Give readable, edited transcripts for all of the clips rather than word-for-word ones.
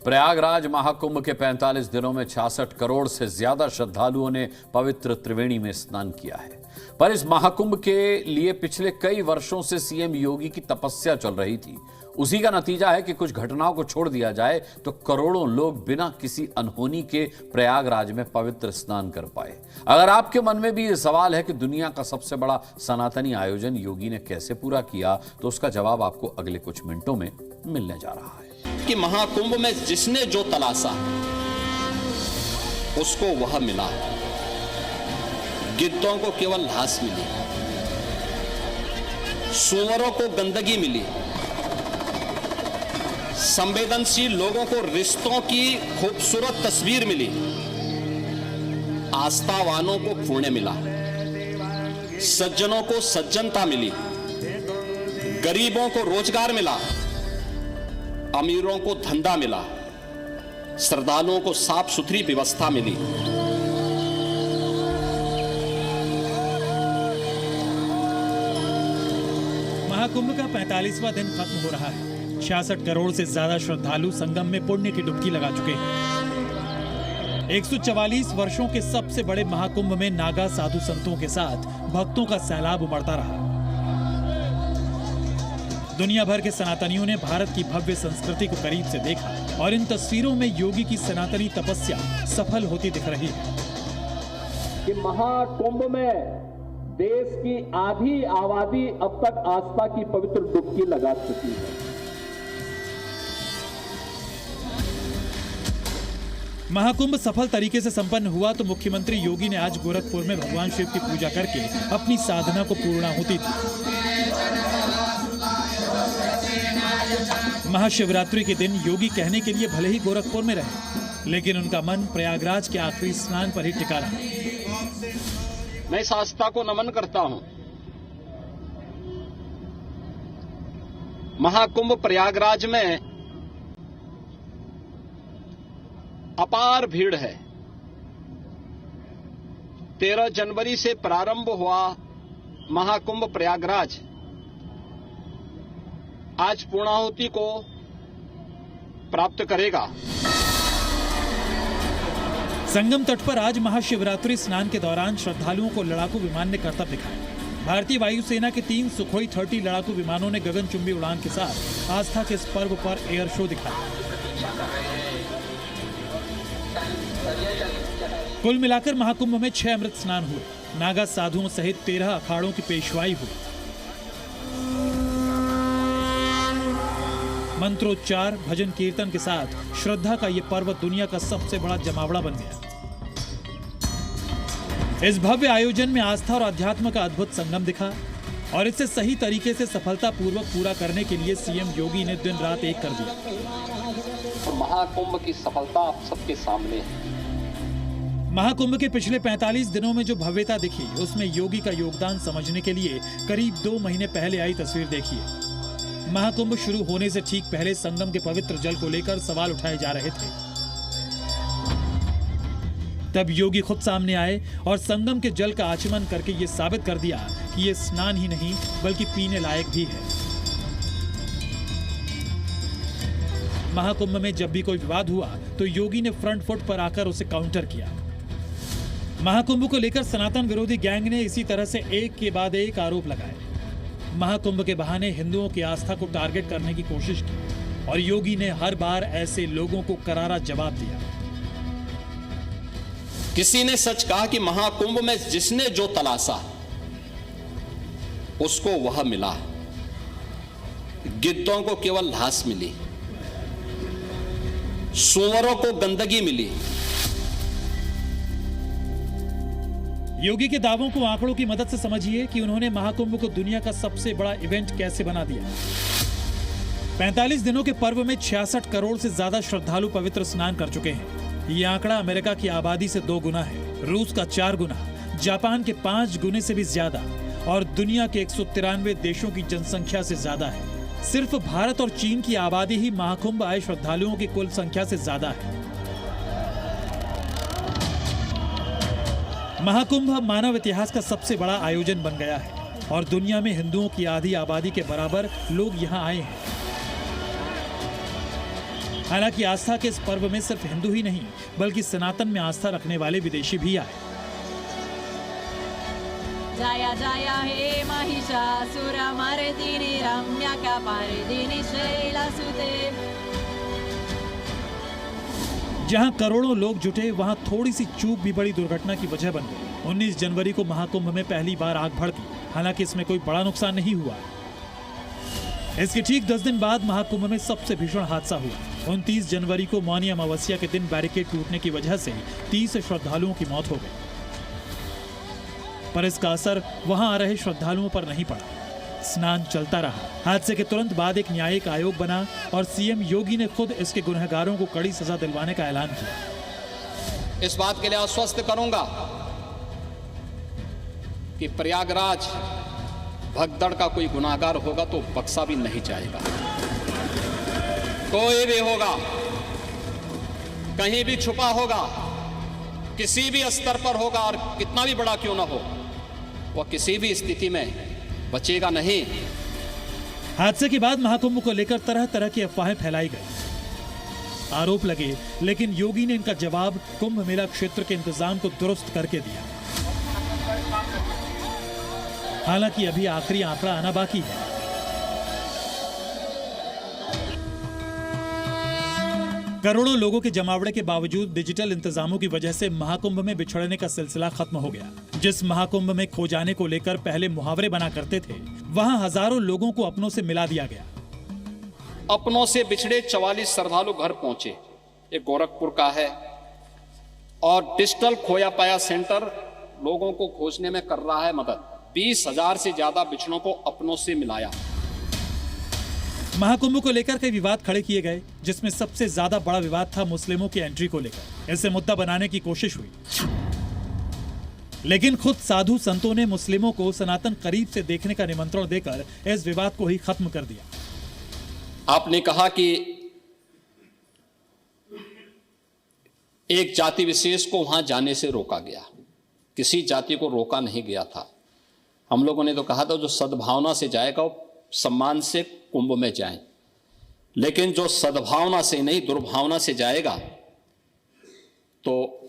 प्रयागराज महाकुंभ के 45 दिनों में 66 करोड़ से ज्यादा श्रद्धालुओं ने पवित्र त्रिवेणी में स्नान किया है। पर इस महाकुंभ के लिए पिछले कई वर्षों से सीएम योगी की तपस्या चल रही थी। उसी का नतीजा है कि कुछ घटनाओं को छोड़ दिया जाए तो करोड़ों लोग बिना किसी अनहोनी के प्रयागराज में पवित्र स्नान कर पाए। अगर आपके मन में भी ये सवाल है कि दुनिया का सबसे बड़ा सनातनी आयोजन योगी ने कैसे पूरा किया, तो उसका जवाब आपको अगले कुछ मिनटों में मिलने जा रहा है। कि महाकुंभ में जिसने जो तलाशा उसको वह मिला। गिद्धों को केवल घास मिली, सूअरों को गंदगी मिली, संवेदनशील लोगों को रिश्तों की खूबसूरत तस्वीर मिली, आस्थावानों को पुण्य मिला, सज्जनों को सज्जनता मिली, गरीबों को रोजगार मिला, अमीरों को धंधा मिला, श्रद्धालुओं को साफ सुथरी व्यवस्था मिली। महाकुंभ का 45वां दिन खत्म हो रहा है। 66 करोड़ से ज्यादा श्रद्धालु संगम में पुण्य की डुबकी लगा चुके हैं। 144 वर्षों के सबसे बड़े महाकुंभ में नागा साधु संतों के साथ भक्तों का सैलाब उमड़ता रहा। दुनिया भर के सनातनियों ने भारत की भव्य संस्कृति को करीब से देखा और इन तस्वीरों में योगी की सनातनी तपस्या सफल होती दिख रही है। कि महाकुंभ में देश की आधी आबादी अब तक आस्था की पवित्र डुबकी लगा चुकी है। महाकुंभ सफल तरीके से संपन्न हुआ तो मुख्यमंत्री योगी ने आज गोरखपुर में भगवान शिव की पूजा करके अपनी साधना को पूर्णाहुति दी। महाशिवरात्रि के दिन योगी कहने के लिए भले ही गोरखपुर में रहे, लेकिन उनका मन प्रयागराज के आखिरी स्नान पर ही टिका रहा। मैं इस आस्था को नमन करता हूं। महाकुंभ प्रयागराज में अपार भीड़ है। 13 जनवरी से प्रारंभ हुआ महाकुंभ प्रयागराज आज पूर्णाहुति को प्राप्त करेगा। संगम तट पर आज महाशिवरात्रि स्नान के दौरान श्रद्धालुओं को लड़ाकू विमान ने करतब दिखाया। भारतीय वायुसेना के 3 सुखोई 30 लड़ाकू विमानों ने गगनचुंबी उड़ान के साथ आस्था के इस पर्व पर एयर शो दिखाया। कुल मिलाकर महाकुंभ में 6 अमृत स्नान हुए। नागा साधुओं सहित 13 अखाड़ों की पेशवाई हुई। मंत्रोच्चार, भजन कीर्तन के साथ श्रद्धा का यह पर्व दुनिया का सबसे बड़ा जमावड़ा बन गया। इस भव्य आयोजन में आस्था और अध्यात्म का अद्भुत संगम दिखा और इसे सही तरीके से सफलतापूर्वक पूरा करने के लिए सीएम योगी ने दिन रात एक कर दिया। महाकुंभ की सफलता आप सबके सामने है। महाकुंभ के पिछले 45 दिनों में जो भव्यता दिखी, उसमें योगी का योगदान समझने के लिए करीब 2 महीने पहले आई तस्वीर देखिए। महाकुंभ शुरू होने से ठीक पहले संगम के पवित्र जल को लेकर सवाल उठाए जा रहे थे। तब योगी खुद सामने आए और संगम के जल का आचमन करके ये साबित कर दिया कि ये स्नान ही नहीं बल्कि पीने लायक भी है। महाकुंभ में जब भी कोई विवाद हुआ तो योगी ने फ्रंट फुट पर आकर उसे काउंटर किया। महाकुंभ को लेकर सनातन विरोधी गैंग ने इसी तरह से एक के बाद एक आरोप लगाए। महाकुंभ के बहाने हिंदुओं की आस्था को टारगेट करने की कोशिश की और योगी ने हर बार ऐसे लोगों को करारा जवाब दिया। किसी ने सच कहा कि महाकुंभ में जिसने जो तलाशा उसको वह मिला। गिद्धों को केवल घास मिली, सूअरों को गंदगी मिली। योगी के दावों को आंकड़ों की मदद से समझिए कि उन्होंने महाकुंभ को दुनिया का सबसे बड़ा इवेंट कैसे बना दिया। 45 दिनों के पर्व में 66 करोड़ से ज्यादा श्रद्धालु पवित्र स्नान कर चुके हैं। ये आंकड़ा अमेरिका की आबादी से 2 गुना है, रूस का 4 गुना, जापान के 5 गुने से भी ज्यादा और दुनिया के 193 देशों की जनसंख्या से ज्यादा है। सिर्फ भारत और चीन की आबादी ही महाकुंभ आए श्रद्धालुओं की कुल संख्या से ज्यादा है। महाकुंभ मानव इतिहास का सबसे बड़ा आयोजन बन गया है और दुनिया में हिंदुओं की आधी आबादी के बराबर लोग यहाँ आए हैं। हालांकि आस्था के इस पर्व में सिर्फ हिंदू ही नहीं बल्कि सनातन में आस्था रखने वाले विदेशी भी आए। जय जय हे महिषासुरमर्दिनी रम्यकपर्दिनी शैलसुते। जहां करोड़ों लोग जुटे वहां थोड़ी सी चूक भी बड़ी दुर्घटना की वजह बन गई। 19 जनवरी को महाकुंभ में पहली बार आग भड़की। हालांकि इसमें कोई बड़ा नुकसान नहीं हुआ। इसके ठीक 10 दिन बाद महाकुंभ में सबसे भीषण हादसा हुआ। 29 जनवरी को मौनी अमावस्या के दिन बैरिकेड टूटने की वजह से 30 श्रद्धालुओं की मौत हो गई। पर इसका असर वहां आ रहे श्रद्धालुओं पर नहीं पड़ा। स्नान चलता रहा। हादसे के तुरंत बाद एक न्यायिक आयोग बना और सीएम योगी ने खुद इसके गुनहगारों को कड़ी सजा दिलवाने का ऐलान किया। इस बात के लिए आश्वस्त करूंगा कि प्रयागराज भगदड़ का कोई गुनाहगार होगा तो बख्शा भी नहीं जाएगा। कोई भी होगा, कहीं भी छुपा होगा, किसी भी स्तर पर होगा और कितना भी बड़ा क्यों ना हो, वह किसी भी स्थिति में बचेगा नहीं। हादसे के बाद महाकुंभ को लेकर तरह तरह की अफवाहें फैलाई गई, आरोप लगे, लेकिन योगी ने इनका जवाब कुंभ मेला क्षेत्र के इंतजाम को दुरुस्त करके दिया। हालांकि अभी आखिरी आंकड़ा आना बाकी है। करोड़ों लोगों के जमावड़े के बावजूद डिजिटल इंतजामों की वजह से महाकुंभ में बिछड़ने का सिलसिला खत्म हो गया। जिस महाकुंभ में खो जाने को लेकर पहले मुहावरे बना करते थे, वहां हजारों लोगों को अपनों से मिला दिया गया। अपनों से बिछड़े 44 श्रद्धालु घर पहुंचे। ये गोरखपुर का है और डिजिटल खोया पाया सेंटर लोगों को खोजने में कर रहा है मदद। 20,000 से ज्यादा बिछड़ों को अपनों से मिलाया। महाकुंभ को लेकर कई विवाद खड़े किए गए, जिसमें सबसे ज्यादा बड़ा विवाद था मुस्लिमों की एंट्री को लेकर। इसे मुद्दा बनाने की कोशिश हुई, लेकिन खुद साधु संतों ने मुस्लिमों को सनातन करीब से देखने का निमंत्रण देकर इस विवाद को ही खत्म कर दिया। आपने कहा कि एक जाति विशेष को वहां जाने से रोका गया। किसी जाति को रोका नहीं गया था। हम लोगों ने तो कहा था जो सद्भावना से जाएगा वो सम्मान से कुंभ में जाए, लेकिन जो सद्भावना से नहीं दुर्भावना से जाएगा तो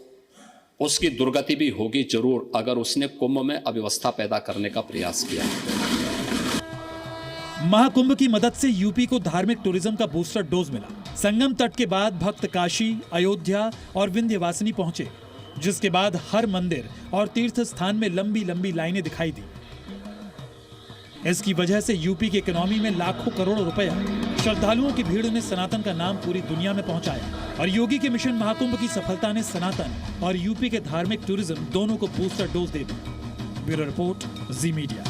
उसकी दुर्गति भी होगी जरूर, अगर उसने कुंभ में अव्यवस्था पैदा करने का प्रयास किया। महाकुंभ की मदद से यूपी को धार्मिक टूरिज्म का बूस्टर डोज मिला। संगम तट के बाद भक्त काशी, अयोध्या और विंध्यवासिनी पहुंचे, जिसके बाद हर मंदिर और तीर्थ स्थान में लंबी लंबी लाइनें दिखाई दी। इसकी वजह से यूपी की इकोनॉमी में लाखों करोड़ रुपए आए। श्रद्धालुओं की भीड़ ने सनातन का नाम पूरी दुनिया में पहुंचाया और योगी के मिशन महाकुंभ की सफलता ने सनातन और यूपी के धार्मिक टूरिज्म दोनों को बूस्टर डोज दे दी। ब्यूरो रिपोर्ट, जी मीडिया।